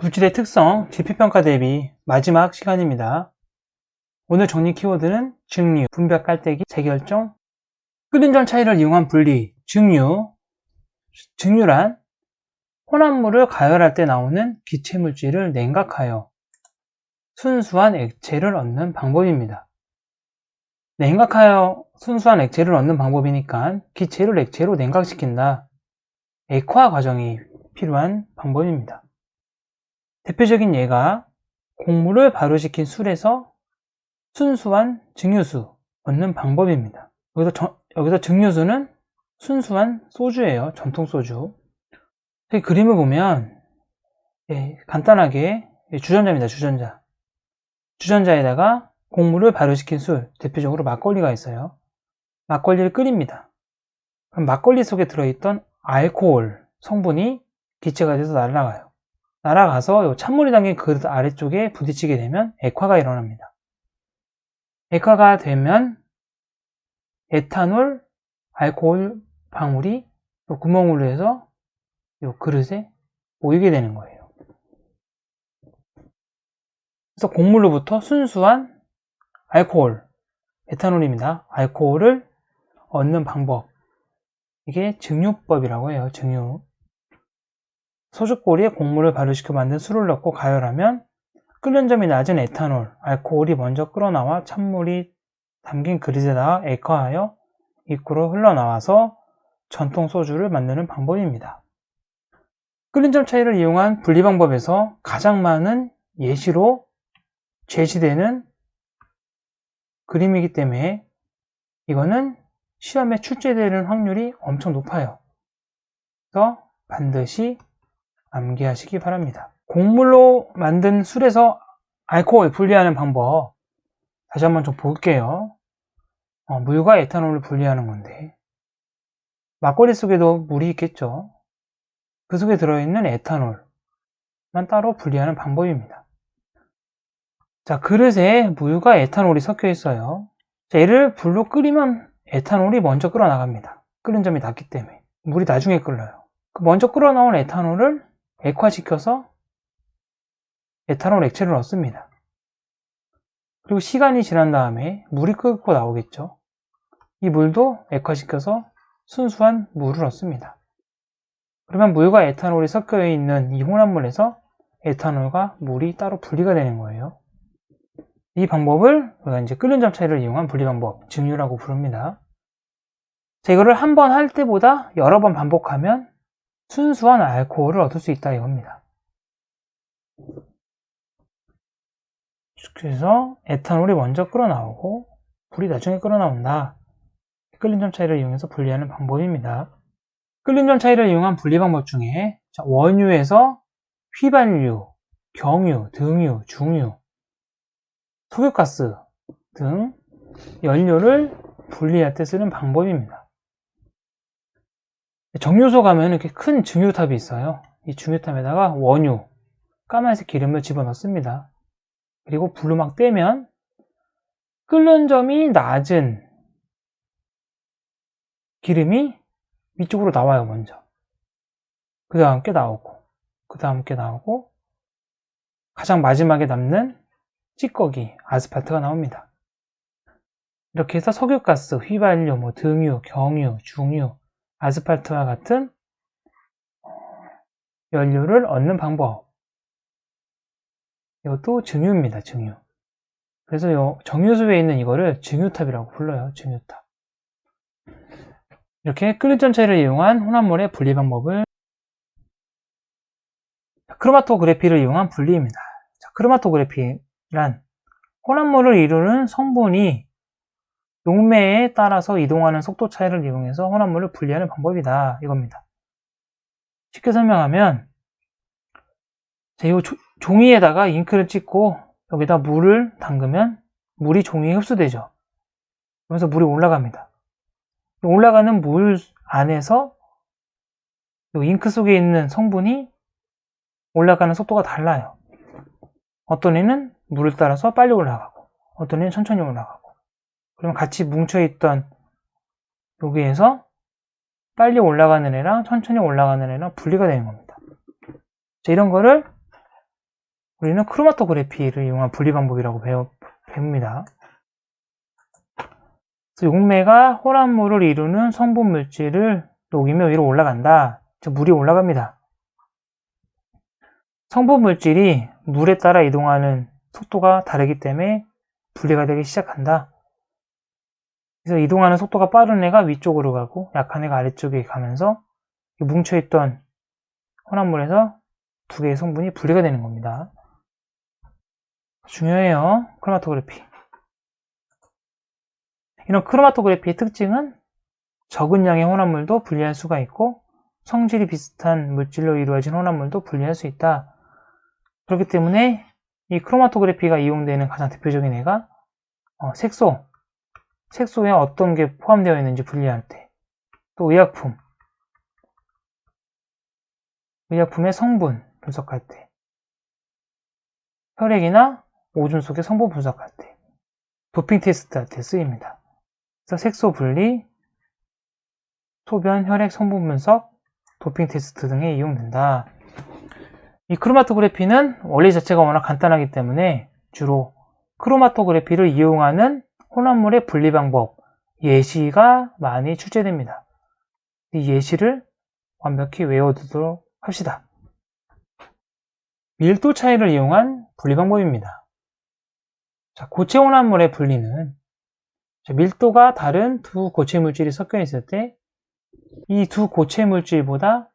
물질의 특성, 지피평가 대비 마지막 시간입니다. 오늘 정리 키워드는 증류, 분별 깔때기, 재결정, 끓는 점 차이를 이용한 분리, 증류. 증류란 혼합물을 가열할 때 나오는 기체물질을 냉각하여 순수한 액체를 얻는 방법입니다. 냉각하여 순수한 액체를 얻는 방법이니까 기체를 액체로 냉각시킨다. 액화 과정이 필요한 방법입니다. 대표적인 예가 곡물을 발효시킨 술에서 순수한 증류수 얻는 방법입니다. 여기서 증류수는 순수한 소주예요. 전통 소주. 이 그림을 보면 간단하게 주전자입니다. 주전자. 주전자에다가 곡물을 발효시킨 술, 대표적으로 막걸리가 있어요. 막걸리를 끓입니다. 그럼 막걸리 속에 들어있던 알코올 성분이 기체가 돼서 날아가요. 날아가서 찬물이 담긴 그릇 아래쪽에 부딪히게 되면 액화가 일어납니다. 액화가 되면 에탄올, 알코올 방울이 구멍으로 해서 이 그릇에 모이게 되는 거예요. 그래서 곡물로부터 순수한 알코올, 에탄올입니다. 알코올을 얻는 방법. 이게 증류법이라고 해요. 증류. 소주꼬리에 곡물을 발효시켜 만든 술을 넣고 가열하면 끓는 점이 낮은 에탄올, 알코올이 먼저 끓어나와 찬물이 담긴 그릇에다가 액화하여 입구로 흘러나와서 전통 소주를 만드는 방법입니다. 끓는 점 차이를 이용한 분리 방법에서 가장 많은 예시로 제시되는 그림이기 때문에 이거는 시험에 출제되는 확률이 엄청 높아요. 그래서 반드시 암기하시기 바랍니다. 곡물로 만든 술에서 알코올 분리하는 방법 다시 한번 좀 볼게요. 물과 에탄올을 분리하는 건데 막걸리 속에도 물이 있겠죠. 그 속에 들어있는 에탄올만 따로 분리하는 방법입니다. 자, 그릇에 물과 에탄올이 섞여 있어요. 자, 얘를 불로 끓이면 에탄올이 먼저 끓어나갑니다. 끓는 점이 낮기 때문에 물이 나중에 끓어요. 그 먼저 끓어나온 에탄올을 액화시켜서 에탄올 액체를 넣습니다. 그리고 시간이 지난 다음에 물이 끓고 나오겠죠. 이 물도 액화시켜서 순수한 물을 얻습니다. 그러면 물과 에탄올이 섞여 있는 이 혼합물에서 에탄올과 물이 따로 분리가 되는 거예요. 이 방법을 우리가 이제 끓는 점 차이를 이용한 분리 방법, 증류라고 부릅니다. 자, 이거를 한 번 할 때보다 여러 번 반복하면 순수한 알코올을 얻을 수 있다 이겁니다. 그래서 에탄올이 먼저 끓어나오고 불이 나중에 끓어나온다. 끓는 점 차이를 이용해서 분리하는 방법입니다. 끓는 점 차이를 이용한 분리 방법 중에 원유에서 휘발유, 경유, 등유, 중유, 석유가스 등 연료를 분리할 때 쓰는 방법입니다. 정유소 가면 이렇게 큰 증유탑이 있어요. 이 증유탑에다가 원유, 까만색 기름을 집어넣습니다. 그리고 불로 막 떼면 끓는 점이 낮은 기름이 위쪽으로 나와요. 먼저 그 다음 게 나오고 그 다음 게 나오고 가장 마지막에 남는 찌꺼기, 아스팔트가 나옵니다. 이렇게 해서 석유가스, 휘발유, 등유, 경유, 중유, 아스팔트와 같은 연료를 얻는 방법. 이것도 증유입니다. 증유. 그래서 정유소에 있는 이거를 증유탑이라고 불러요. 증유탑. 이렇게 끓는 점 차이를 이용한 혼합물의 분리 방법을 크로마토그래피를 이용한 분리입니다. 자, 크로마토그래피란 혼합물을 이루는 성분이 용매에 따라서 이동하는 속도 차이를 이용해서 혼합물을 분리하는 방법이다 이겁니다. 쉽게 설명하면 이 종이에다가 잉크를 찍고 여기다 물을 담그면 물이 종이에 흡수되죠. 그러면서 물이 올라갑니다. 올라가는 물 안에서 잉크 속에 있는 성분이 올라가는 속도가 달라요. 어떤 애는 물을 따라서 빨리 올라가고 어떤 애는 천천히 올라가고 그러면 같이 뭉쳐있던 여기에서 빨리 올라가는 애랑 천천히 올라가는 애랑 분리가 되는 겁니다. 자, 이런 거를 우리는 크로마토그래피를 이용한 분리 방법이라고 배웁니다. 그래서 용매가 혼합물을 이루는 성분 물질을 녹이며 위로 올라간다. 즉 물이 올라갑니다. 성분 물질이 물에 따라 이동하는 속도가 다르기 때문에 분리가 되기 시작한다. 그래서 이동하는 속도가 빠른 애가 위쪽으로 가고 약한 애가 아래쪽에 가면서 뭉쳐있던 혼합물에서 두 개의 성분이 분리가 되는 겁니다. 중요해요. 크로마토그래피. 이런 크로마토그래피의 특징은 적은 양의 혼합물도 분리할 수가 있고 성질이 비슷한 물질로 이루어진 혼합물도 분리할 수 있다. 그렇기 때문에 이 크로마토그래피가 이용되는 가장 대표적인 애가 색소에 어떤 게 포함되어 있는지 분리할 때, 또 의약품의 성분 분석할 때, 혈액이나 오줌 속의 성분 분석할 때, 도핑 테스트 할 때 쓰입니다. 그래서 색소 분리, 소변, 혈액 성분 분석, 도핑 테스트 등에 이용된다. 이 크로마토그래피는 원리 자체가 워낙 간단하기 때문에 주로 크로마토그래피를 이용하는 혼합물의 분리 방법, 예시가 많이 출제됩니다. 이 예시를 완벽히 외워두도록 합시다. 밀도 차이를 이용한 분리 방법입니다. 자, 고체 혼합물의 분리는 밀도가 다른 두 고체 물질이 섞여 있을 때 이 두 고체 물질보다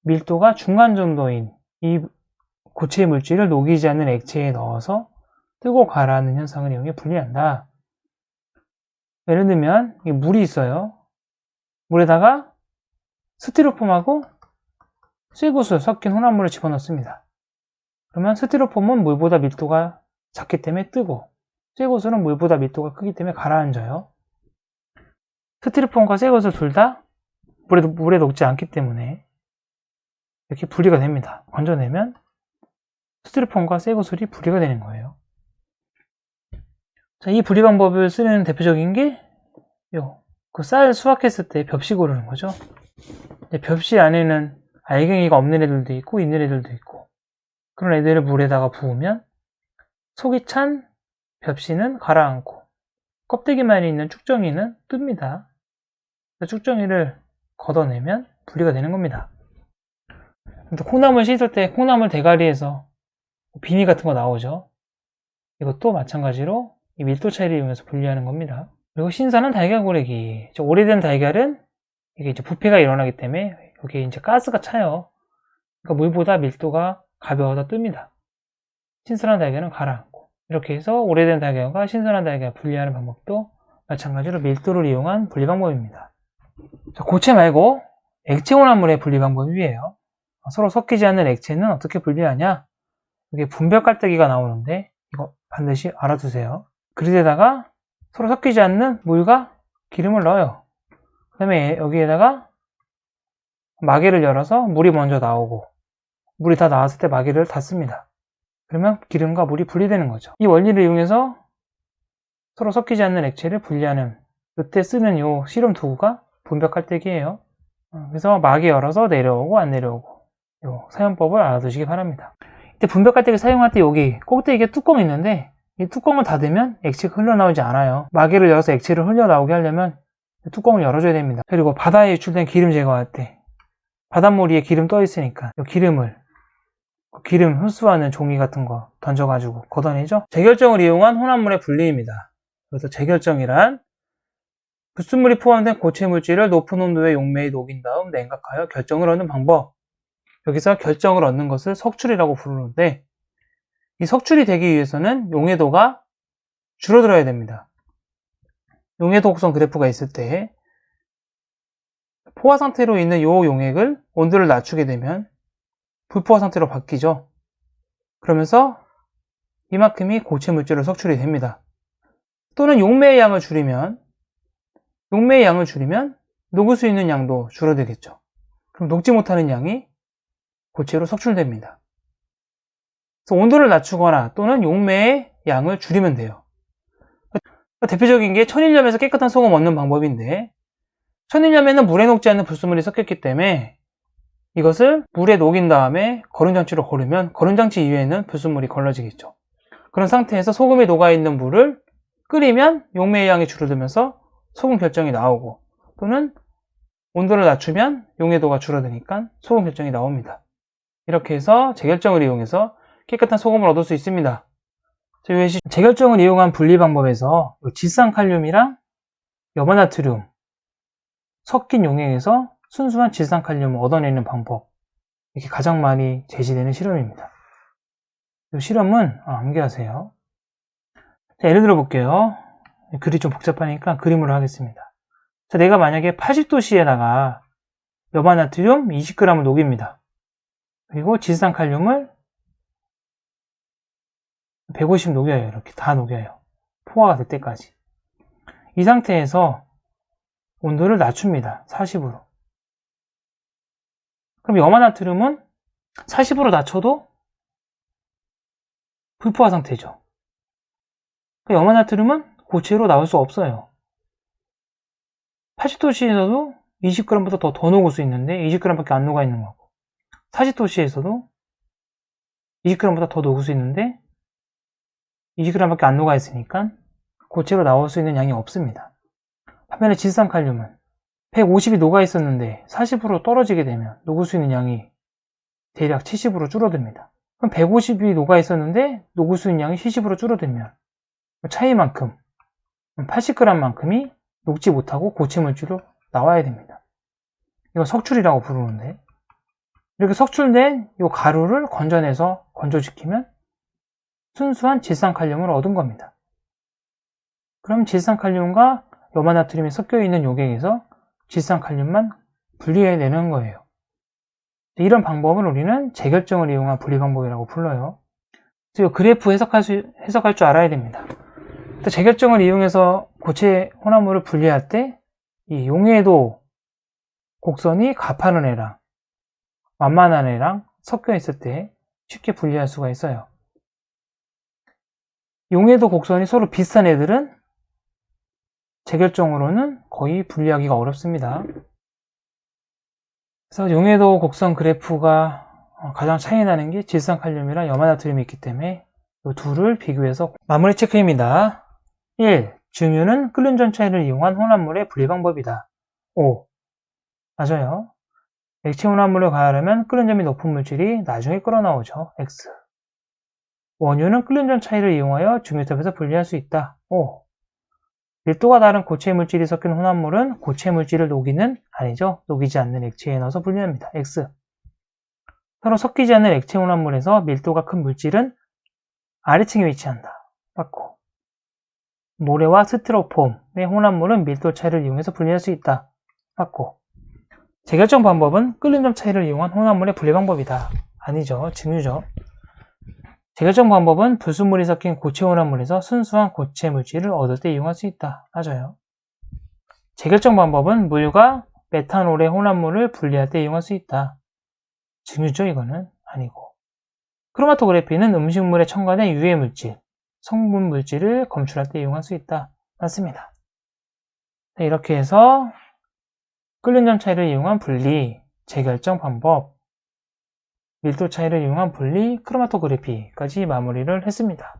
밀도가 중간 정도인 이 고체 물질을 녹이지 않는 액체에 넣어서 뜨고 가라앉는 현상을 이용해 분리한다. 예를 들면 물이 있어요. 물에다가 스티로폼하고 쇠구슬 섞인 혼합물을 집어넣습니다. 그러면 스티로폼은 물보다 밀도가 작기 때문에 뜨고 쇠구슬은 물보다 밀도가 크기 때문에 가라앉아요. 스티로폼과 쇠구슬 둘 다 물에 녹지 않기 때문에 이렇게 분리가 됩니다. 건져내면 스티로폼과 쇠구슬이 분리가 되는 거예요. 자, 이 분리 방법을 쓰는 대표적인 게 그 쌀 수확했을 때 벽시 고르는 거죠. 벽시 안에는 알갱이가 없는 애들도 있고 있는 애들도 있고 그런 애들을 물에다가 부으면 속이 찬 벽시는 가라앉고 껍데기만 있는 쭉정이는 뜹니다. 쭉정이를 걷어내면 분리가 되는 겁니다. 콩나물 씻을 때 콩나물 대가리에서 비닐 같은 거 나오죠. 이것도 마찬가지로 이 밀도 차이를 이용해서 분리하는 겁니다. 그리고 신선한 달걀 고르기. 오래된 달걀은 이게 이제 부패가 일어나기 때문에 여기에 이제 가스가 차요. 그러니까 물보다 밀도가 가벼워서 뜹니다. 신선한 달걀은 가라앉고. 이렇게 해서 오래된 달걀과 신선한 달걀 분리하는 방법도 마찬가지로 밀도를 이용한 분리 방법입니다. 자, 고체 말고 액체 혼합물의 분리 방법이에요. 서로 섞이지 않는 액체는 어떻게 분리하냐? 이게 분별 깔때기가 나오는데 이거 반드시 알아두세요. 그릇에다가 서로 섞이지 않는 물과 기름을 넣어요. 그 다음에 여기에다가 마개를 열어서 물이 먼저 나오고 물이 다 나왔을 때 마개를 닫습니다. 그러면 기름과 물이 분리되는 거죠. 이 원리를 이용해서 서로 섞이지 않는 액체를 분리하는 이때 쓰는 요 실험 도구가 분별 깔때기예요. 그래서 마개 열어서 내려오고 안 내려오고 요 사용법을 알아두시기 바랍니다. 이때 분별 깔때기 사용할 때 여기 꼭대기에 뚜껑이 있는데 이 뚜껑을 닫으면 액체가 흘러나오지 않아요. 마개를 열어서 액체를 흘러나오게 하려면 뚜껑을 열어줘야 됩니다. 그리고 바다에 유출된 기름 제거할 때 바닷물 위에 기름 떠 있으니까 이 기름 흡수하는 종이 같은 거 던져가지고 걷어내죠. 재결정을 이용한 혼합물의 분리입니다. 그래서 재결정이란 불순물이 포함된 고체 물질을 높은 온도의 용매에 녹인 다음 냉각하여 결정을 얻는 방법. 여기서 결정을 얻는 것을 석출이라고 부르는데 이 석출이 되기 위해서는 용해도가 줄어들어야 됩니다. 용해도 곡선 그래프가 있을 때 포화 상태로 있는 이 용액을 온도를 낮추게 되면 불포화 상태로 바뀌죠. 그러면서 이만큼이 고체 물질로 석출이 됩니다. 또는 용매의 양을 줄이면 녹을 수 있는 양도 줄어들겠죠. 그럼 녹지 못하는 양이 고체로 석출됩니다. 그래서 온도를 낮추거나 또는 용매의 양을 줄이면 돼요. 대표적인 게 천일염에서 깨끗한 소금 얻는 방법인데 천일염에는 물에 녹지 않는 불순물이 섞였기 때문에 이것을 물에 녹인 다음에 거름장치로 거르면 거름장치 이외에는 불순물이 걸러지겠죠. 그런 상태에서 소금이 녹아있는 물을 끓이면 용매의 양이 줄어들면서 소금 결정이 나오고, 또는 온도를 낮추면 용해도가 줄어드니까 소금 결정이 나옵니다. 이렇게 해서 재결정을 이용해서 깨끗한 소금을 얻을 수 있습니다. 재결정을 이용한 분리 방법에서 질산칼륨이랑 염화나트륨 섞인 용액에서 순수한 질산칼륨을 얻어내는 방법, 이게 가장 많이 제시되는 실험입니다. 이 실험은 암기하세요. 자, 예를 들어 볼게요. 글이 좀 복잡하니까 그림으로 하겠습니다. 자, 내가 만약에 80도씨에다가 염화나트륨 20g을 녹입니다. 그리고 질산칼륨을 150 녹여요. 이렇게 다 녹여요. 포화가 될 때까지. 이 상태에서 온도를 낮춥니다. 40으로. 그럼 염화나트륨은 40으로 낮춰도 불포화 상태죠. 염화나트륨은 고체로 나올 수 없어요. 80도씨에서도 20g보다 더 녹을 수 있는데 20g밖에 안 녹아 있는 거고, 40도씨에서도 20g보다 더 녹을 수 있는데 20g밖에 안 녹아 있으니까 고체로 나올 수 있는 양이 없습니다. 반면에 질산칼륨은 150이 녹아 있었는데 40으로 떨어지게 되면 녹을 수 있는 양이 대략 70으로 줄어듭니다. 그럼 150이 녹아 있었는데 녹을 수 있는 양이 70으로 줄어들면 차이만큼 80g만큼이 녹지 못하고 고체 물질로 나와야 됩니다. 이거 석출이라고 부르는데, 이렇게 석출된 이 가루를 건져내서 건조시키면 순수한 질산칼륨을 얻은 겁니다. 그럼 질산칼륨과 염화나트륨이 섞여 있는 용액에서 질산칼륨만 분리해내는 거예요. 이런 방법을 우리는 재결정을 이용한 분리 방법이라고 불러요. 그래서 그래프 해석할 줄 알아야 됩니다. 재결정을 이용해서 고체 혼합물을 분리할 때 이 용해도 곡선이 가파른 애랑 완만한 애랑 섞여 있을 때 쉽게 분리할 수가 있어요. 용해도 곡선이 서로 비슷한 애들은 재결정으로는 거의 분리하기가 어렵습니다. 그래서 용해도 곡선 그래프가 가장 차이 나는 게 질산칼륨이랑 염화나트륨이 있기 때문에 이 둘을 비교해서 마무리 체크입니다. 1. 증유는 끓는 전차를 이용한 혼합물의 분리 방법이다. 5. 맞아요. 액체 혼합물을 가열하면 끓는 점이 높은 물질이 나중에 끓어나오죠. X. 원유는 끓는 전 차이를 이용하여 증유탑에서 분리할 수 있다. 5. 밀도가 다른 고체 물질이 섞인 혼합물은 고체 물질을 녹이지 않는 액체에 넣어서 분리합니다. X. 서로 섞이지 않는 액체 혼합물에서 밀도가 큰 물질은 아래층에 위치한다. 맞고. 모래와 스티로폼의 혼합물은 밀도 차이를 이용해서 분리할 수 있다. 맞고. 재결정 방법은 끓는 점 차이를 이용한 혼합물의 분리 방법이다. 아니죠. 증유죠. 재결정 방법은 불순물이 섞인 고체 혼합물에서 순수한 고체 물질을 얻을 때 이용할 수 있다. 맞아요. 재결정 방법은 물과 메탄올의 혼합물을 분리할 때 이용할 수 있다. 증유죠. 이거는 아니고. 크로마토그래피는 음식물에 첨가된 유해 물질, 성분 물질을 검출할 때 이용할 수 있다. 맞습니다. 네, 이렇게 해서 끓는 점 차이를 이용한 분리, 재결정 방법, 밀도 차이를 이용한 분리, 크로마토그래피까지 마무리를 했습니다.